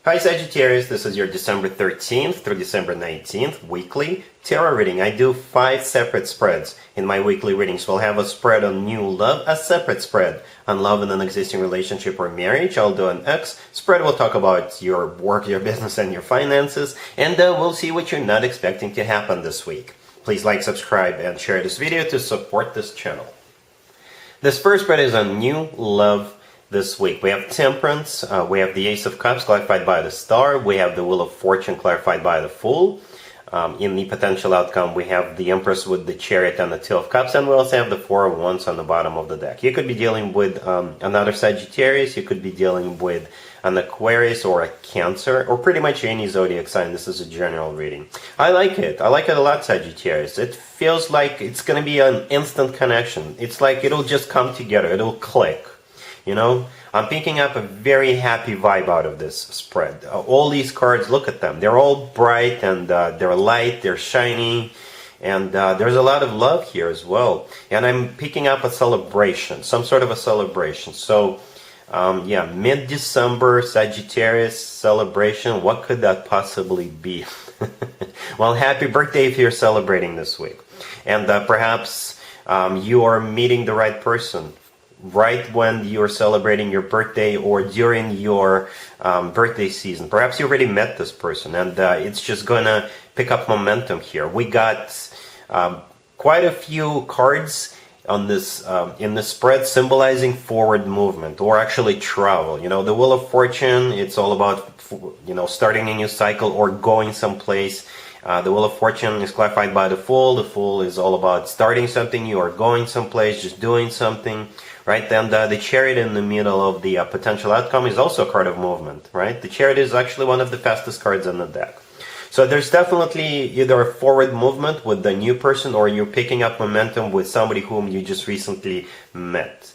Hi Sagittarius, this is your December 13th through December 19th weekly tarot reading. I do 5 separate spreads in my weekly readings. We'll have a spread on new love, a separate spread on love in an existing relationship or marriage. I'll do an X spread. We'll talk about your work, your business, and your finances. And we'll see what you're not expecting to happen this week. Please like, subscribe, and share this video to support this channel. This first spread is on new love this week. We have Temperance, we have the Ace of Cups clarified by the Star, we have the Wheel of Fortune clarified by the Fool. In the potential outcome, we have the Empress with the Chariot and the Two of Cups, and we also have the Four of Wands on the bottom of the deck. You could be dealing with another Sagittarius, you could be dealing with an Aquarius or a Cancer, or pretty much any zodiac sign. This is a general reading. I like it a lot, Sagittarius. It feels like it's going to be an instant connection. It's like it'll just come together, it'll click. You know, I'm picking up a very happy vibe out of this spread. All these cards, look at them. They're all bright and they're light, they're shiny. And there's a lot of love here as well. And I'm picking up a celebration, some sort of a celebration. So, yeah, mid-December Sagittarius celebration. What could that possibly be? Well, happy birthday if you're celebrating this week. And perhaps you are meeting the right person right when you're celebrating your birthday or during your birthday season. Perhaps you already met this person and it's just gonna pick up momentum here. We got quite a few cards on this in the spread symbolizing forward movement or actually travel. You know, the Wheel of Fortune, it's all about, you know, starting a new cycle or going someplace. The Wheel of Fortune is clarified by the Fool. The Fool is all about starting something new or going someplace, just doing something, right? And the Chariot in the middle of the potential outcome is also a card of movement, right? The Chariot is actually one of the fastest cards on the deck. So there's definitely either a forward movement with the new person or you're picking up momentum with somebody whom you just recently met.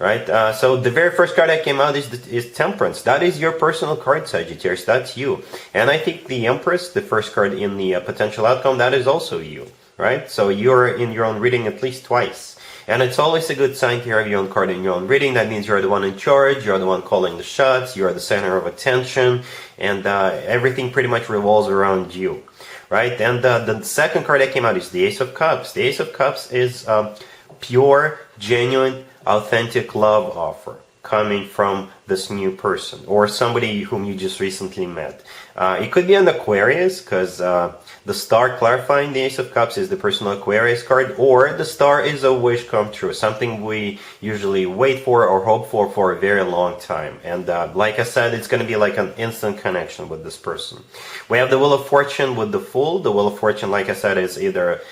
Right, so the very first card that came out is Temperance. That is your personal card, Sagittarius. That's you. And I think the Empress, the first card in the potential outcome, that is also you. Right, so you're in your own reading at least twice. And it's always a good sign to have your own card in your own reading. That means you're the one in charge, you're the one calling the shots, you're the center of attention, and everything pretty much revolves around you. Right, and the second card that came out is the Ace of Cups. The Ace of Cups is pure, genuine, authentic love offer coming from this new person or somebody whom you just recently met. It could be an Aquarius because the Star clarifying the Ace of Cups is the personal Aquarius card, or the Star is a wish come true, something we usually wait for or hope for a very long time. And like I said, it's going to be like an instant connection with this person. We have the Wheel of Fortune with the Fool. The Wheel of Fortune, like I said, is either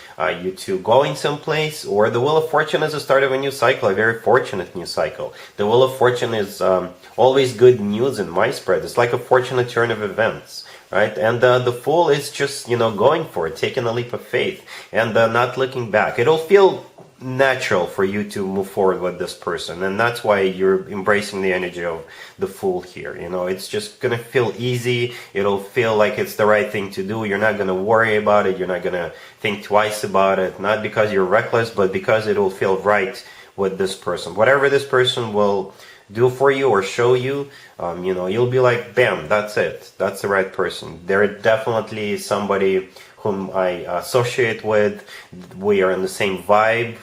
you two going someplace, or the Wheel of Fortune is the start of a new cycle, a very fortunate new cycle. The Wheel of Fortune is always good news in my spread. It's like a fortunate turn of events. Right, and the Fool is just, you know, going for it, taking a leap of faith, and not looking back. It'll feel natural for you to move forward with this person, and that's why you're embracing the energy of the Fool here. You know, it's just gonna feel easy. It'll feel like it's the right thing to do. You're not gonna worry about it. You're not gonna think twice about it. Not because you're reckless, but because it'll feel right with this person. Whatever this person will do for you or show you, you know, you'll be like, bam, that's it. That's the right person. They're definitely somebody whom I associate with. We are in the same vibe.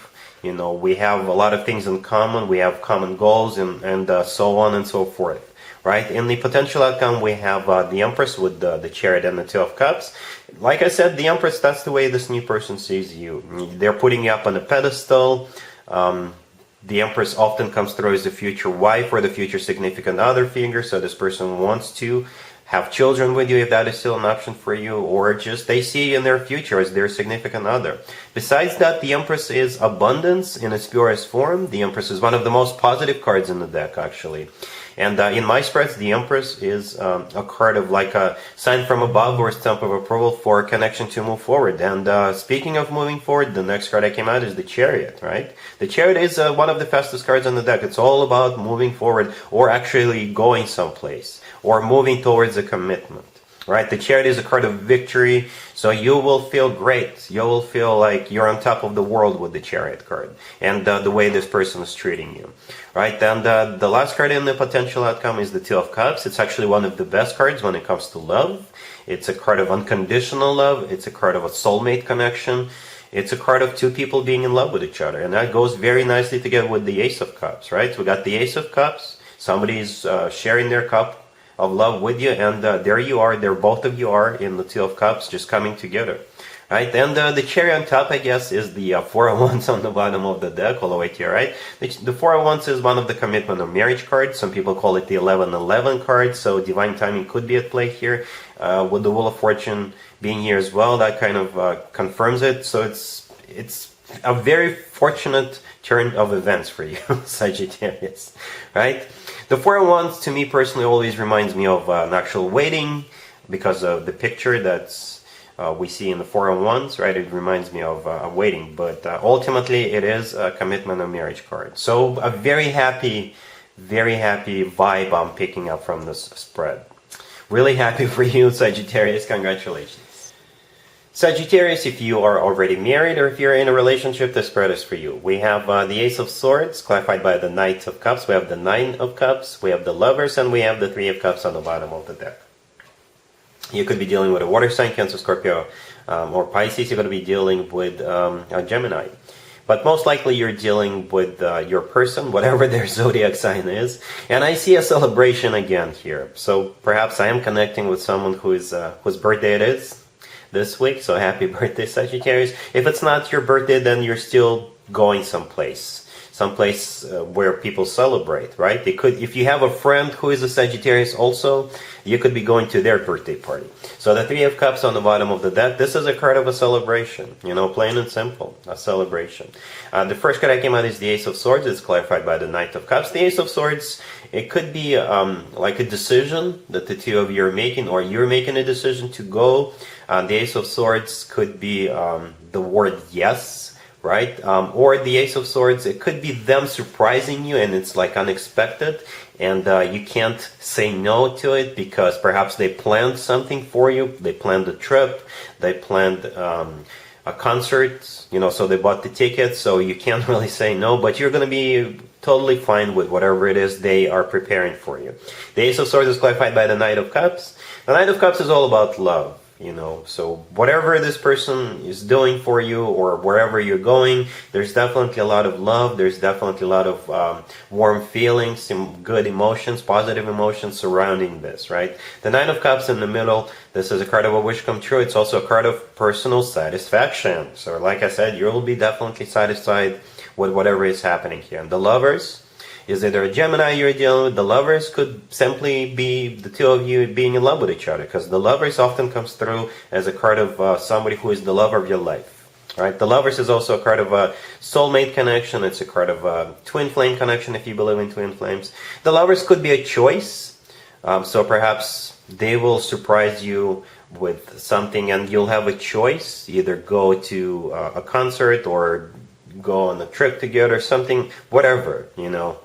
You know, we have a lot of things in common. We have common goals and so on and so forth. Right? In the potential outcome, we have the Empress with the Chariot and the Two of Cups. Like I said, the Empress, that's the way this new person sees you. They're putting you up on a pedestal. The Empress often comes through as the future wife or the future significant other figure, so this person wants to have children with you if that is still an option for you, or just they see in their future as their significant other. Besides that, the Empress is abundance in its purest form. The Empress is one of the most positive cards in the deck, actually. And in my spreads, the Empress is a card of like a sign from above or a stamp of approval for a connection to move forward. And speaking of moving forward, the next card that came out is the Chariot, right? The Chariot is one of the fastest cards on the deck. It's all about moving forward or actually going someplace or moving towards a commitment. right? The Chariot is a card of victory, so you will feel great. You will feel like you're on top of the world with the Chariot card and the way this person is treating you, right? And the last card in the potential outcome is the Two of Cups. It's actually one of the best cards when it comes to love. It's a card of unconditional love. It's a card of a soulmate connection. It's a card of two people being in love with each other, and that goes very nicely together with the Ace of Cups, right? We got the Ace of Cups. Somebody's sharing their cup of love with you, and there you are. There both of you are in the Two of Cups, just coming together, right? And the cherry on top, I guess, is the Four of Wands on the bottom of the deck, all the way to your right. The Four of Wands is one of the commitment or marriage cards. Some people call it the 11-11 card, so divine timing could be at play here. With the Wheel of Fortune being here as well, that kind of confirms it. So it's a very fortunate turn of events for you, Sagittarius, right? The Four of Wands, to me personally, always reminds me of an actual wedding because of the picture that's we see in the Four of Wands, right? It reminds me of a wedding, but ultimately it is a commitment or marriage card. So a very happy vibe I'm picking up from this spread. Really happy for you, Sagittarius. Congratulations. Sagittarius, if you are already married or if you're in a relationship, the spread is for you. We have the Ace of Swords, clarified by the Knight of Cups. We have the Nine of Cups. We have the Lovers, and we have the Three of Cups on the bottom of the deck. You could be dealing with a water sign, Cancer, Scorpio, or Pisces. You're going to be dealing with a Gemini. But most likely you're dealing with your person, whatever their zodiac sign is. And I see a celebration again here. So perhaps I am connecting with someone whose birthday it is this week. So happy birthday, Sagittarius. If it's not your birthday, then you're still going someplace where people celebrate, right? They could, if you have a friend who is a Sagittarius also, you could be going to their birthday party. So the Three of Cups on the bottom of the deck, this is a card of a celebration, you know, plain and simple, a celebration. The first card I came out is the Ace of Swords. It's clarified by the Knight of Cups. The Ace of Swords, it could be like a decision that the two of you are making, or you're making a decision to go. The Ace of Swords could be the word yes, right? Or the Ace of Swords, it could be them surprising you and it's like unexpected, and you can't say no to it because perhaps they planned something for you. They planned a trip, they planned a concert, you know, so they bought the tickets, so you can't really say no, but you're going to be totally fine with whatever it is they are preparing for you. The Ace of Swords is clarified by the Knight of Cups. The Knight of Cups is all about love. You know, so whatever this person is doing for you or wherever you're going, there's definitely a lot of love. There's definitely a lot of warm feelings, some good emotions, positive emotions surrounding this, right? The Nine of Cups in the middle, this is a card of a wish come true. It's also a card of personal satisfaction. So like I said, you will be definitely satisfied with whatever is happening here. And the Lovers is either a Gemini you're dealing with. The Lovers could simply be the two of you being in love with each other, because the Lovers often comes through as a card of somebody who is the love of your life, right? The Lovers is also a card of a soulmate connection. It's a card of a twin flame connection if you believe in twin flames. The Lovers could be a choice, so perhaps they will surprise you with something and you'll have a choice, either go to a concert or go on a trip together, something, whatever, you know.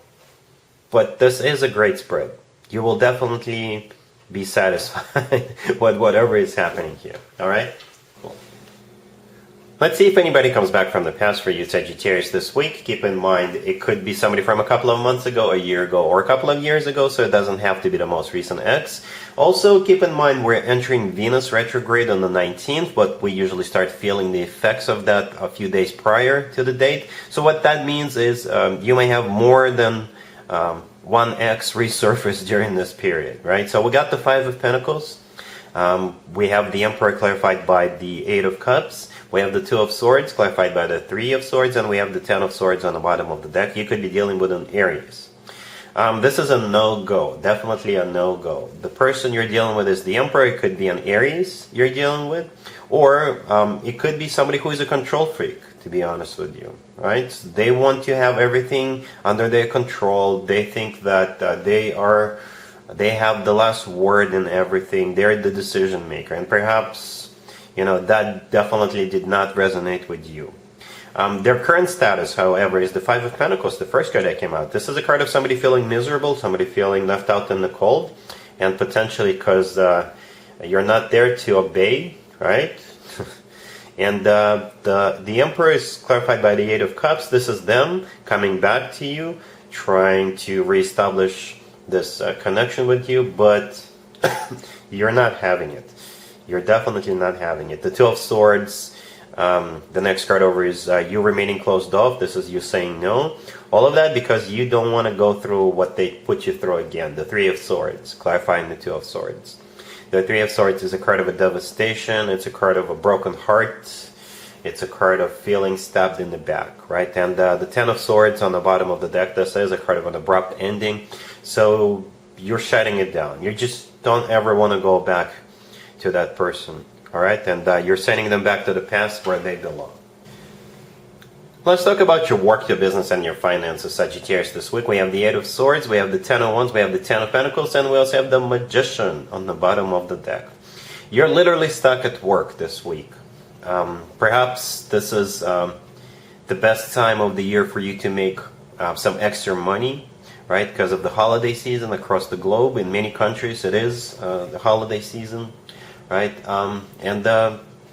But this is a great spread. You will definitely be satisfied with whatever is happening here. All right? Cool. Let's see if anybody comes back from the past for you, Sagittarius, this week. Keep in mind, it could be somebody from a couple of months ago, a year ago, or a couple of years ago, so it doesn't have to be the most recent ex. Also, keep in mind, we're entering Venus retrograde on the 19th, but we usually start feeling the effects of that a few days prior to the date. So what that means is you may have more than one ex resurface during this period, right? So we got the Five of Pentacles. We have the Emperor clarified by the Eight of Cups. We have the Two of Swords clarified by the Three of Swords, and we have the Ten of Swords on the bottom of the deck. You could be dealing with an Aries. This is a no-go, definitely a no-go. The person you're dealing with is the Emperor. It could be an Aries you're dealing with, or it could be somebody who is a control freak, to be honest with you, right? They want to have everything under their control. They think that they have the last word in everything. They're the decision maker, and perhaps, you know, that definitely did not resonate with you. Their current status, however, is the Five of Pentacles, the first card that came out. This is a card of somebody feeling miserable, somebody feeling left out in the cold, and potentially because You're not there to obey, right? And the Emperor is clarified by the Eight of Cups. This is them coming back to you, trying to reestablish this connection with you, but you're not having it. You're definitely not having it. The Two of Swords, the next card over is you remaining closed off. This is you saying no. All of that because you don't want to go through what they put you through again. The Three of Swords, clarifying the Two of Swords. The Three of Swords is a card of a devastation. It's a card of a broken heart. It's a card of feeling stabbed in the back, right? And the Ten of Swords on the bottom of the deck, this is a card of an abrupt ending. So you're shutting it down. You just don't ever want to go back to that person, all right? And you're sending them back to the past where they belong. Let's talk about your work, your business, and your finances, Sagittarius. This week we have the Eight of Swords, we have the Ten of Wands, we have the Ten of Pentacles, and we also have the Magician on the bottom of the deck. You're literally stuck at work this week. Perhaps this is the best time of the year for you to make some extra money, right? Because of the holiday season across the globe. In many countries it is the holiday season, right? And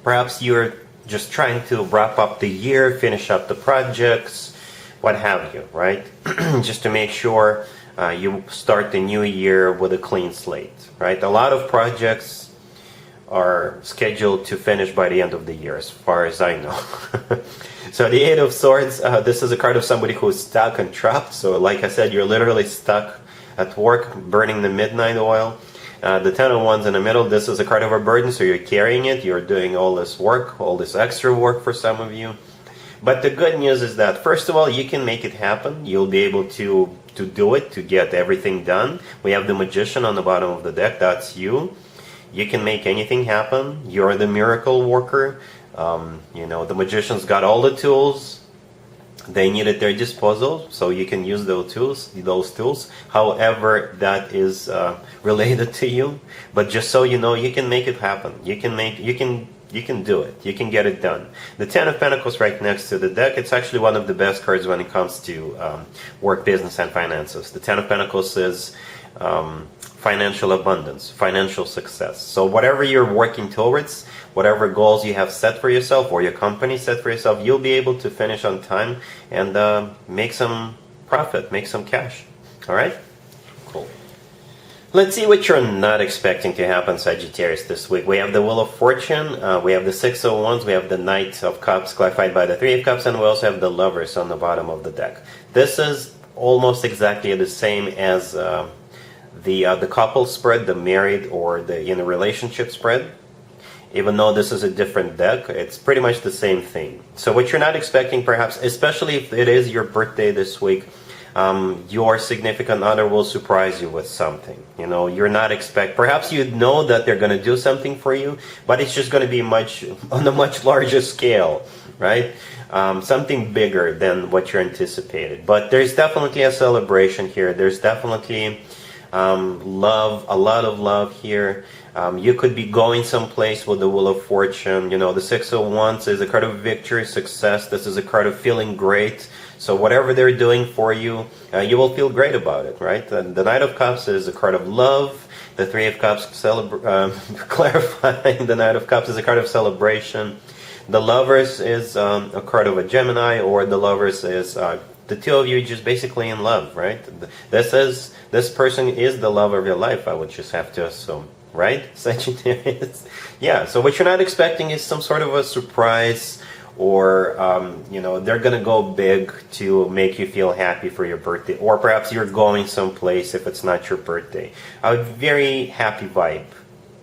perhaps you're just trying to wrap up the year, finish up the projects, what have you, right? Just to make sure you start the new year with a clean slate, right? A lot of projects are scheduled to finish by the end of the year, as far as I know. So the Eight of Swords, this is a card of somebody who's stuck and trapped. So like I said, you're literally stuck at work, burning the midnight oil. The Ten of Wands in the middle, this is a card of a burden, so you're carrying it. You're doing all this work, all this extra work for some of you. But the good news is that, first of all, you can make it happen. You'll be able to do it, to get everything done. We have the Magician on the bottom of the deck. That's you. You can make anything happen. You're the miracle worker. You know, the Magician's got all the tools they need at their disposal, so you can use those tools, however that is related to you. But just so you know, you can make it happen. You can do it. You can get it done. The Ten of Pentacles right next to the deck, it's actually one of the best cards when it comes to work, business, and finances. The Ten of Pentacles is financial abundance, financial success. So whatever you're working towards, whatever goals you have set for yourself or your company set for yourself, you'll be able to finish on time and make some profit, make some cash. All right? Cool. Let's see what you're not expecting to happen, Sagittarius, this week. We have the Wheel of Fortune, we have the Six of Wands, we have the Knight of Cups, clarified by the Three of Cups, and we also have the Lovers on the bottom of the deck. This is almost exactly the same as the couple spread, the married or the in a relationship spread. Even though this is a different deck, it's pretty much the same thing. So what you're not expecting, perhaps, especially if it is your birthday this week, your significant other will surprise you with something. You know, you're not perhaps you know that they're going to do something for you, but it's just going to be on a much larger scale, right? Something bigger than what you anticipated. But there's definitely a celebration here. There's definitely love, a lot of love here. You could be going someplace with the Wheel of Fortune. You know, the Six of Wands is a card of victory, success. This is a card of feeling great. So whatever they're doing for you, you will feel great about it, right? And the Knight of Cups is a card of love. The Three of Cups, clarifying the Knight of Cups is a card of celebration. The Lovers is a card of a Gemini, or the Lovers is the two of you just basically in love, right? This person is the love of your life, I would just have to assume. Right, Sagittarius? Yeah, so what you're not expecting is some sort of a surprise, or, you know, they're going to go big to make you feel happy for your birthday. Or perhaps you're going someplace if it's not your birthday. A very happy vibe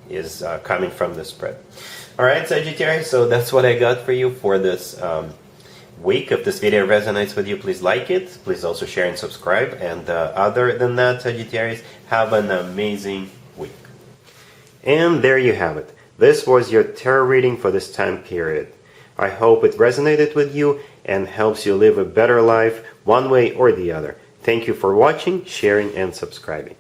is coming from this spread. All right, Sagittarius, so that's what I got for you for this week. If this video resonates with you, please like it. Please also share and subscribe. And other than that, Sagittarius, have an amazing week. And there you have it. This was your tarot reading for this time period. I hope it resonated with you and helps you live a better life one way or the other. Thank you for watching, sharing, and subscribing.